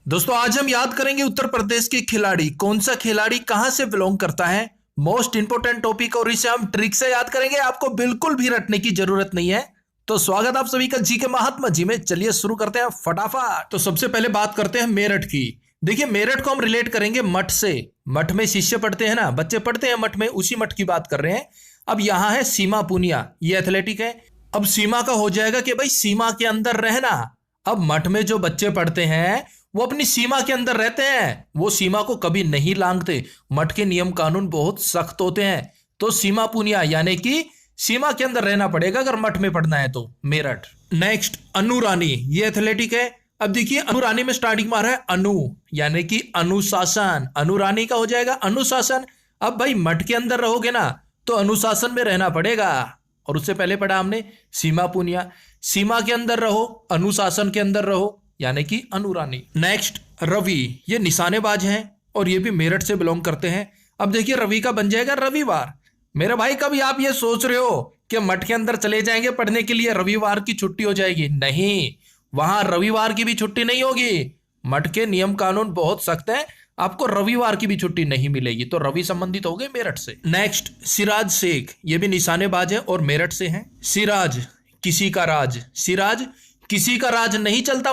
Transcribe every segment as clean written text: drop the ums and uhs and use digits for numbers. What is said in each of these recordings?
दोस्तों आज हम याद करेंगे उत्तर प्रदेश के खिलाड़ी, कौन सा खिलाड़ी कहां से बिलोंग करता है। मोस्ट इंपोर्टेंट टॉपिक और इसे हम ट्रिक से याद करेंगे, आपको बिल्कुल भी रटने की जरूरत नहीं है। तो स्वागत आप सभी का जी के महात्मा जी में। चलिए शुरू करते हैं फटाफट। तो सबसे पहले बात करते हैं मेरठ की। देखिए मेरठ को हम रिलेट करेंगे मठ से। मठ में शिष्य पढ़ते हैं ना, बच्चे पढ़ते हैं मठ में, उसी मठ की बात कर रहे हैं। अब यहां है सीमा पुनिया, ये एथलेटिक है। अब सीमा का हो जाएगा कि भाई सीमा के अंदर रहना। अब मठ में जो बच्चे पढ़ते हैं वो अपनी सीमा के अंदर रहते हैं, वो सीमा को कभी नहीं लांघते। मठ के नियम कानून बहुत सख्त होते हैं। तो सीमा पुनिया यानी कि सीमा के अंदर रहना पड़ेगा अगर मठ में पढ़ना है तो। मेरठ। नेक्स्ट अनु रानी, ये एथलेटिक है। अब देखिए अनु रानी में स्टार्टिंग मार है अनु, यानी कि अनुशासन। अनु रानी का हो जाएगा अनुशासन। अब भाई मठ के अंदर रहोगे ना तो अनुशासन में रहना पड़ेगा। और उससे पहले पढ़ा हमने सीमा पुनिया, सीमा के अंदर रहो, अनुशासन के अंदर रहो, यानी कि अनुरानी। नेक्स्ट रवि, ये निशानेबाज हैं और ये भी मेरठ से बिलोंग करते हैं। अब देखिए रवि का बन जाएगा रविवार। मेरे भाई कभी आप ये सोच रहे हो कि मठ के अंदर चले जाएंगे पढ़ने के लिए, रविवार की छुट्टी हो जाएगी? नहीं, वहां रविवार की भी छुट्टी नहीं होगी। मठ के नियम कानून बहुत सख्त है, आपको रविवार की भी छुट्टी नहीं मिलेगी। तो रवि संबंधित हो गए मेरठ से। नेक्स्ट सिराज शेख, ये भी निशानेबाज है और मेरठ से हैं। सिराज किसी का राज, सिराज किसी का राज नहीं चलता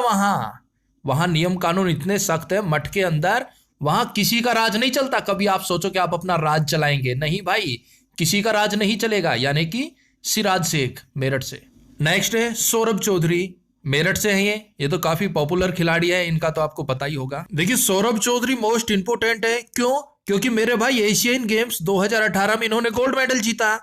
वहां नियम कानून इतने सख्त है मठ के अंदर, वहां किसी का राज नहीं चलता। कभी आप सोचो कि आप अपना राज चलाएंगे, नहीं भाई, किसी का राज नहीं चलेगा। यानी कि सिराज शेख मेरठ से। नेक्स्ट है सौरभ चौधरी, मेरठ से है ये तो काफी पॉपुलर खिलाड़ी है, इनका तो आपको पता ही होगा। देखिए सौरभ चौधरी मोस्ट इंपोर्टेंट है, क्यों? क्योंकि मेरे भाई एशियन गेम्स 2018 में इन्होंने गोल्ड मेडल जीता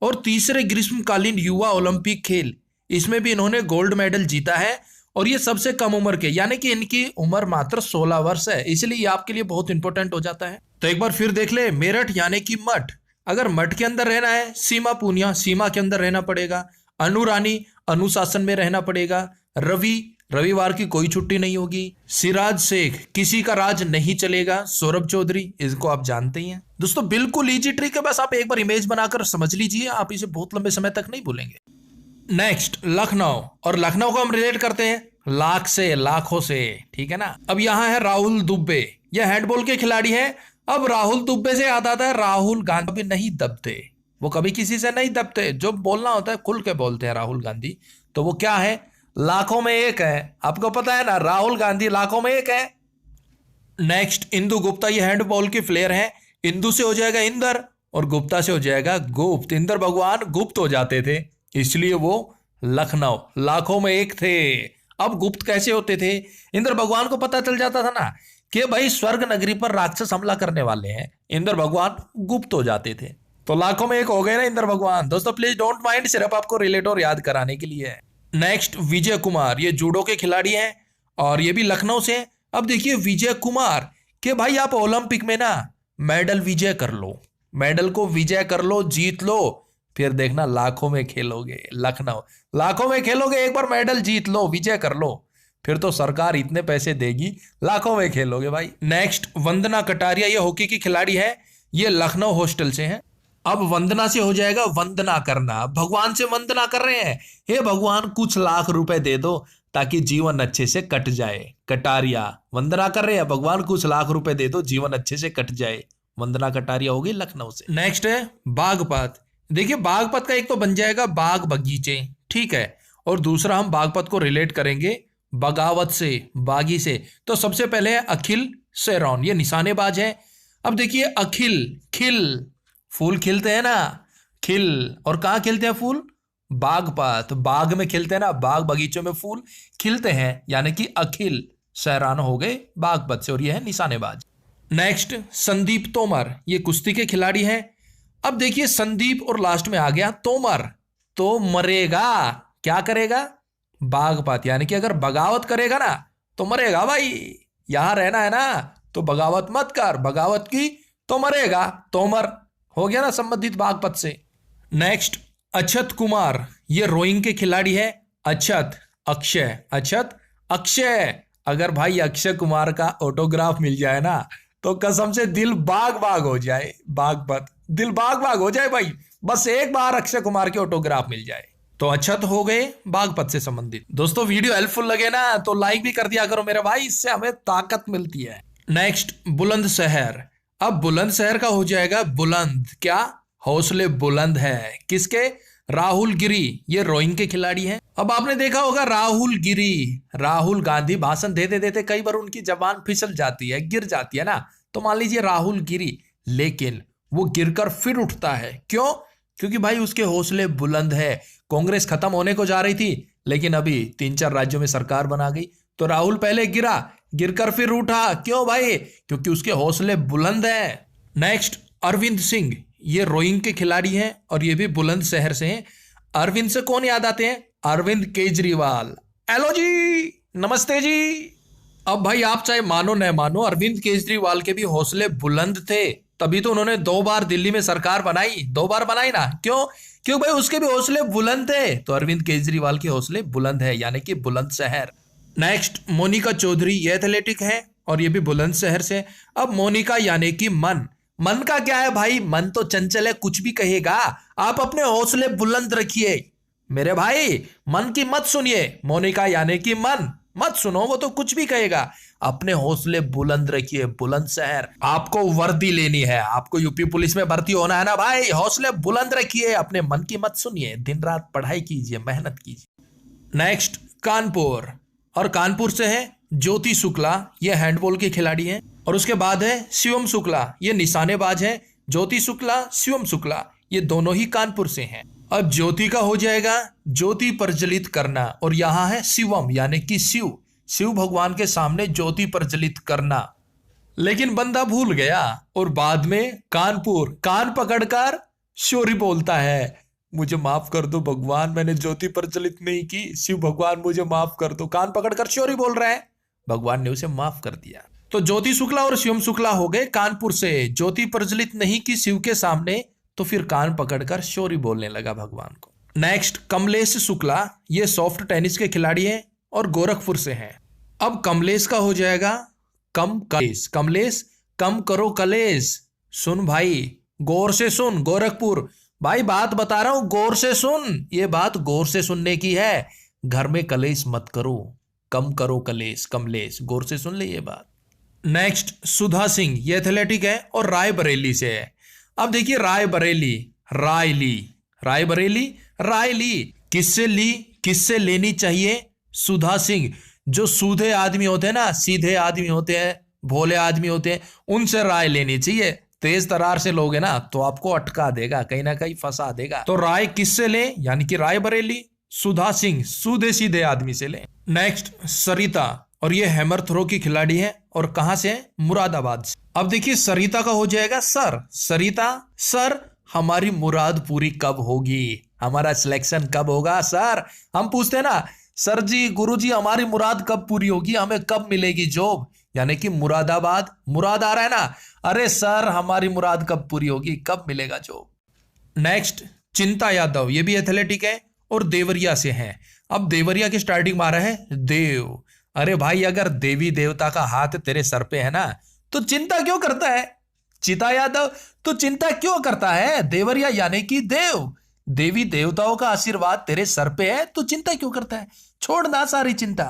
और तीसरे ग्रीष्मकालीन युवा ओलंपिक खेल, इसमें भी इन्होंने गोल्ड मेडल जीता है। और ये सबसे कम उम्र के, यानी कि इनकी उम्र मात्र 16 वर्ष है, इसलिए ये आपके लिए बहुत इंपॉर्टेंट हो जाता है। तो एक बार फिर देख ले, मेरठ यानी कि मठ, अगर मठ के अंदर रहना है, सीमा पुनिया सीमा के अंदर रहना पड़ेगा, अनुरानी अनुशासन में रहना पड़ेगा, रवि रविवार की कोई छुट्टी नहीं होगी, सिराज शेख किसी का राज नहीं चलेगा, सौरभ चौधरी इसको आप जानते ही हैं। दोस्तों बिल्कुल इजी ट्रिक है, बस आप एक बार इमेज बनाकर समझ लीजिए, आप इसे बहुत लंबे समय तक नहीं भूलेंगे। नेक्स्ट लखनऊ, और लखनऊ को हम रिलेट करते हैं लाख से, लाखों से, ठीक है ना। अब यहां है राहुल दुबे, यह हैंडबॉल के खिलाड़ी है। अब राहुल दुबे से याद आता है राहुल गांधी भी नहीं दबते, वो कभी किसी से नहीं दबते, जो बोलना होता है खुल के बोलते हैं राहुल गांधी। तो वो क्या है? लाखों में एक है, आपको पता है ना, राहुल गांधी लाखों में एक है। नेक्स्ट इंदु गुप्ता, ये हैंडबॉल के प्लेयर है। इंदु से हो जाएगा इंदर और गुप्ता से हो जाएगा गुप्त। इंदर भगवान गुप्त हो जाते थे, इसलिए वो लखनऊ लाखों में एक थे। अब गुप्त कैसे होते थे? इंद्र भगवान को पता चल जाता था ना कि भाई स्वर्ग नगरी पर राक्षस हमला करने वाले हैं, इंद्र भगवान गुप्त हो जाते थे। तो लाखों में एक हो गए ना इंद्र भगवान। दोस्तों प्लीज डोंट माइंड, सिर्फ आपको रिलेट और याद कराने के लिए है। नेक्स्ट विजय कुमार, ये जूडो के खिलाड़ी हैं और ये भी लखनऊ से। अब देखिए विजय कुमार कि भाई आप ओलंपिक में ना मेडल विजय कर लो, मेडल को विजय कर लो, जीत लो, फिर देखना लाखों में खेलोगे। लखनऊ लाखों में खेलोगे, एक बार मेडल जीत लो, विजय कर लो, फिर तो सरकार इतने पैसे देगी, लाखों में खेलोगे भाई। नेक्स्ट वंदना कटारिया, ये हॉकी की खिलाड़ी है, ये लखनऊ हॉस्टल से है। अब वंदना से हो जाएगा वंदना करना, भगवान से वंदना कर रहे हैं, हे भगवान कुछ लाख रुपए दे दो ताकि जीवन अच्छे से कट जाए। कटारिया वंदना कर रहे हैं, भगवान कुछ लाख रुपए दे दो जीवन अच्छे से कट जाए। वंदना कटारिया होगी लखनऊ से। नेक्स्ट है बागपत। देखिए बागपत का एक तो बन जाएगा बाग बगीचे, ठीक है, और दूसरा हम बागपत को रिलेट करेंगे बगावत से, बागी से। तो सबसे पहले है अखिल सेरौन, ये निशानेबाज है। अब देखिए अखिल, खिल फूल खिलते हैं ना, खिल, और कहाँ खिलते हैं फूल? बागपत, बाग में खिलते हैं ना, बाग बगीचों में फूल खिलते हैं, यानी कि अखिल सैरान हो गए बागपत से, और ये है निशानेबाज। नेक्स्ट संदीप तोमर, ये कुश्ती के खिलाड़ी हैं। अब देखिए संदीप और लास्ट में आ गया तोमर, तो मरेगा, क्या करेगा? बागपत, यानी कि अगर बगावत करेगा ना तो मरेगा भाई। यहां रहना है ना तो बगावत मत कर, बगावत की तो मरेगा, तोमर हो गया ना संबंधित बागपत से। नेक्स्ट अक्षत कुमार, ये रोइंग के खिलाड़ी है। अक्षत अक्षय, अक्षत अक्षय, अगर भाई अक्षय कुमार का ऑटोग्राफ मिल जाए ना तो कसम से दिल बाग बाग हो जाए, बागपत दिल बाग बाग हो जाए भाई, बस एक बार अक्षय कुमार के ऑटोग्राफ मिल जाए। तो अच्छा तो हो गए बागपत से संबंधित। दोस्तों वीडियो हेल्पफुल लगे ना तो लाइक भी कर दिया करो मेरे भाई, इससे हमें ताकत मिलती है। नेक्स्ट बुलंदशहर। अब बुलंदशहर का हो जाएगा बुलंद, क्या हौसले बुलंद है किसके, राहुल गिरी, ये रोइंग के खिलाड़ी हैं। अब आपने देखा होगा राहुल गिरी, राहुल गांधी भाषण देते देते कई बार उनकी जबान फिसल जाती है, गिर जाती है ना, तो मान लीजिए राहुल गिरी, लेकिन वो गिरकर फिर उठता है, क्यों, क्योंकि भाई उसके हौसले बुलंद है। कांग्रेस खत्म होने को जा रही थी लेकिन अभी 3-4 राज्यों में सरकार बना गई, तो राहुल पहले गिरा, गिरकर फिर उठा, क्यों भाई, क्योंकि उसके हौसले बुलंद है। नेक्स्ट अरविंद सिंह, ये रोइंग के खिलाड़ी हैं और ये भी बुलंदशहर से हैं। अरविंद से कौन याद आते हैं, अरविंद केजरीवाल। हेलो जी, नमस्ते जी। अब भाई आप चाहे मानो न मानो, अरविंद केजरीवाल के भी हौसले बुलंद थे, तभी तो उन्होंने 2 बार दिल्ली में सरकार बनाई, 2 बार बनाई ना, क्यों, क्यों भाई उसके भी हौसले बुलंद थे। तो अरविंद केजरीवाल के हौसले बुलंद है, यानी कि बुलंदशहर। नेक्स्ट मोनिका चौधरी, ये एथलेटिक है और ये भी बुलंदशहर से। अब मोनिका यानी कि मन, मन का क्या है भाई, मन तो चंचल है, कुछ भी कहेगा, आप अपने हौसले बुलंद रखिए मेरे भाई, मन की मत सुनिए। मोनिका यानी कि मन, मत सुनो, वो तो कुछ भी कहेगा, अपने हौसले बुलंद रखिए। बुलंदशहर, आपको वर्दी लेनी है, आपको यूपी पुलिस में भर्ती होना है ना भाई, हौसले बुलंद रखिए, अपने मन की मत सुनिए, दिन रात पढ़ाई कीजिए, मेहनत कीजिए। नेक्स्ट कानपुर, और कानपुर से है ज्योति शुक्ला, ये हैंडबॉल के खिलाड़ी हैं। और उसके बाद है शिवम शुक्ला, ये निशानेबाज है। ज्योति शुक्ला, शिवम शुक्ला, ये दोनों ही कानपुर से हैं। अब ज्योति का हो जाएगा ज्योति प्रज्वलित करना, और यहां है शिवम यानी कि शिव, शिव भगवान के सामने ज्योति प्रज्वलित करना, लेकिन बंदा भूल गया और बाद में कानपुर, कान पकड़कर शौर्य बोलता है, मुझे माफ कर दो भगवान, मैंने ज्योति प्रज्वलित नहीं की, शिव भगवान मुझे माफ कर दो, कान पकड़कर शौर्य बोल रहा है, भगवान ने उसे माफ कर दिया। तो ज्योति शुक्ला और शिवम शुक्ला हो गए कानपुर से, ज्योति प्रज्वलित नहीं की शिव के सामने, तो फिर कान पकड़कर शौर्य बोलने लगा भगवान को। नेक्स्ट कमलेश शुक्ला, ये सॉफ्ट टेनिस के खिलाड़ी हैं और गोरखपुर से हैं। अब कमलेश का हो जाएगा कमलेश, कमलेश कम करो कलेश, सुन भाई गौर से सुन, गोरखपुर भाई बात बता रहा हूं, गौर से सुन, ये बात गौर से सुनने की है, घर में कलेश मत करो, कम करो कलेश, कमलेश गौर से सुन ले ये बात। नेक्स्ट सुधा सिंह, ये एथलेटिक है और रायबरेली से है। अब देखिए रायबरेली, रायली, रायबरेली, रायली, किससे ली, किससे लेनी चाहिए, सुधा सिंह, जो सूधे आदमी होते हैं ना, सीधे आदमी होते हैं, भोले आदमी होते हैं, उनसे राय लेनी चाहिए। तेज तरार से लोगे ना तो आपको अटका देगा, कहीं ना कहीं फंसा देगा, तो राय किससे ले, यानी कि रायबरेली, सुधा सिंह, सूधे सीधे आदमी से ले। नेक्स्ट सरिता, और ये हैमर थ्रो की खिलाड़ी है और कहां से है, मुरादाबाद से। अब देखिए सरिता का हो जाएगा सर, सरिता सर, हमारी मुराद पूरी कब होगी, हमारा सिलेक्शन कब होगा सर, हम पूछते हैं ना, सर जी गुरुजी हमारी मुराद कब पूरी होगी, हमें कब मिलेगी जॉब, यानी कि मुरादाबाद, मुराद आ रहा है ना, अरे सर हमारी मुराद कब पूरी होगी, कब मिलेगा जॉब। नेक्स्ट चिंता यादव, ये भी एथलेटिक है और देवरिया से हैं। अब देवरिया की स्टार्टिंग में आ रहा है देव, अरे भाई अगर देवी देवता का हाथ तेरे सर पे है ना तो चिंता क्यों करता है, चिता यादव तो चिंता क्यों करता है, देवरिया यानी कि देव, देवी देवताओं का आशीर्वाद तेरे सर पे है तो चिंता क्यों करता है, छोड़ना सारी चिंता।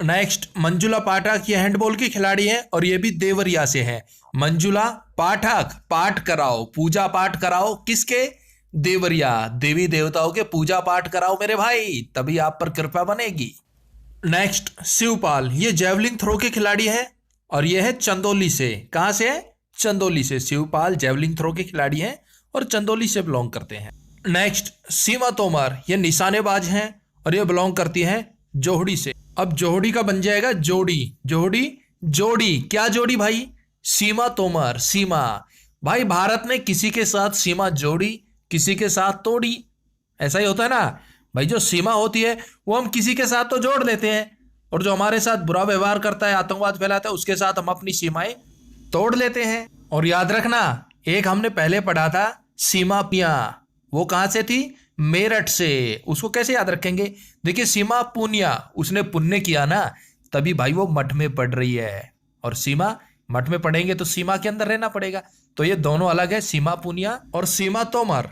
नेक्स्ट मंजुला पाठक, ये हैंडबॉल की खिलाड़ी है और ये भी देवरिया से है। मंजुला पाठक, पाठ कराओ, पूजा पाठ कराओ, किसके, देवरिया, देवी देवताओं के पूजा पाठ कराओ मेरे भाई, तभी आप पर कृपा बनेगी। नेक्स्ट शिवपाल, ये जेवलिंग थ्रो के खिलाड़ी है और ये है चंदौली से, कहां से है, चंदौली से। शिवपाल जेवलिंग थ्रो के खिलाड़ी हैं और चंदौली से बिलोंग करते हैं। नेक्स्ट सीमा तोमर, ये निशानेबाज हैं और ये बिलोंग करती हैं जोहड़ी से। अब जोहड़ी का बन जाएगा जोड़ी, जोहड़ी, जोड़ी, क्या जोड़ी भाई, सीमा तोमर, सीमा भाई, भारत ने किसी के साथ सीमा जोड़ी, किसी के साथ तोड़ी, ऐसा ही होता है ना भाई, जो सीमा होती है वो हम किसी के साथ तो जोड़ लेते हैं, और जो हमारे साथ बुरा व्यवहार करता है, आतंकवाद फैलाता है, उसके साथ हम अपनी सीमाएं तोड़ लेते हैं। और याद रखना, एक हमने पहले पढ़ा था सीमा पिया, वो कहां से थी, मेरठ से, उसको कैसे याद रखेंगे, देखिए सीमा पुनिया, उसने पुण्य किया ना, तभी भाई वो मठ में पढ़ रही है, और सीमा मठ में पढ़ेंगे तो सीमा के अंदर रहना पड़ेगा, तो ये दोनों अलग है, सीमा पुनिया और सीमा तोमर।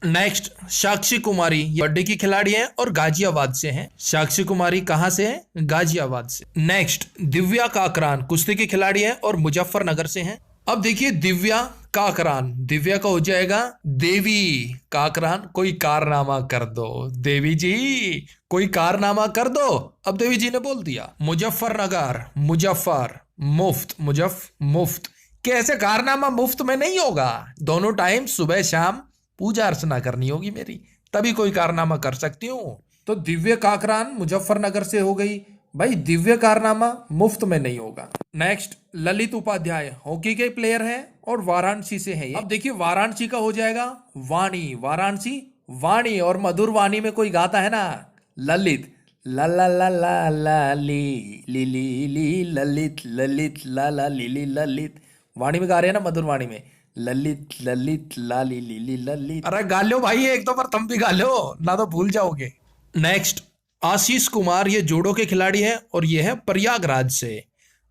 नेक्स्ट, साक्षी कुमारी ये बर्थडे की खिलाड़ी है और गाजियाबाद से हैं। साक्षी कुमारी कहां से है? गाजियाबाद से। नेक्स्ट, दिव्या काकरान कुश्ती की खिलाड़ी है और मुजफ्फरनगर से हैं। अब देखिए दिव्या काकरान, दिव्या का हो जाएगा देवी काकरान। कोई कारनामा कर दो देवी जी, कोई कारनामा कर दो। अब देवी जी ने बोल दिया। मुजफ्फरनगर, मुजफ्फर मुफ्त, मुफ्त। कैसे कारनामा मुफ्त में नहीं होगा? दोनों टाइम सुबह शाम पूजा अर्चना करनी होगी मेरी, तभी कोई कारनामा कर सकती हूँ। तो दिव्य काकरान मुजफ्फरनगर से हो गई भाई, दिव्य कारनामा मुफ्त में नहीं होगा। नेक्स्ट, ललित उपाध्याय हॉकी के प्लेयर हैं और वाराणसी से है ये। अब देखिए वाराणसी का हो जाएगा वाणी, वाराणसी वाणी, और मधुर वाणी में कोई गाता है ना, ललित ला ला ला ला ला ली ली ली ली ललित ललित ला ला ली ली ललित, वाणी में गा रहे हैं ना, मधुर वाणी में ललित ललित लाली लीली ललित। अरे गा लो भाई, एक दो बार तुम भी गा लो ना तो भूल जाओगे। नेक्स्ट, आशीष कुमार ये जूडो के खिलाड़ी है और ये है प्रयागराज से।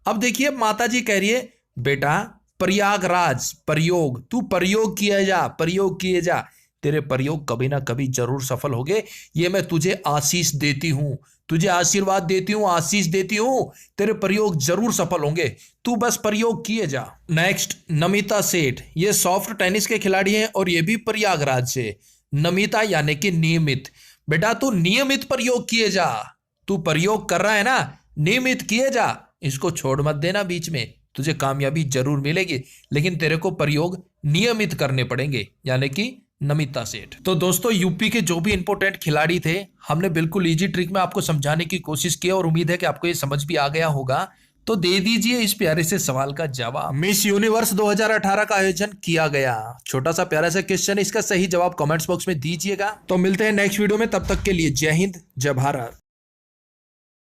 अब देखिए माता जी कह रही है बेटा प्रयागराज प्रयोग, तू प्रयोग किया जा, प्रयोग किए जा, तेरे प्रयोग कभी ना कभी जरूर सफल होंगे। ये मैं तुझे आशीष देती हूं, तुझे आशीर्वाद देती हूं, आशीष देती हूं, तेरे प्रयोग जरूर सफल होंगे, तू बस प्रयोग किए जा। नेक्स्ट, नमिता सेठ ये सॉफ्ट टेनिस के खिलाड़ी हैं और ये भी प्रयागराज से। नमिता यानी कि नियमित, बेटा तू नियमित प्रयोग किए जा, तू प्रयोग कर रहा है ना, नियमित किए जा, इसको छोड़ मत देना बीच में, तुझे कामयाबी जरूर मिलेगी, लेकिन तेरे को प्रयोग नियमित करने पड़ेंगे, यानी कि नमिता सेठ। तो दोस्तों यूपी के जो भी इंपोर्टेंट खिलाड़ी थे हमने बिल्कुल इजी ट्रिक में आपको समझाने की कोशिश की और उम्मीद है कि आपको ये समझ भी आ गया होगा। तो दे दीजिए इस प्यारे से सवाल का जवाब। मिस यूनिवर्स 2018 का आयोजन किया गया, छोटा सा प्यारा सा क्वेश्चन, इसका सही जवाब कमेंट्स बॉक्स में दीजिएगा। तो मिलते हैं नेक्स्ट वीडियो में, तब तक के लिए जय हिंद जय भारत।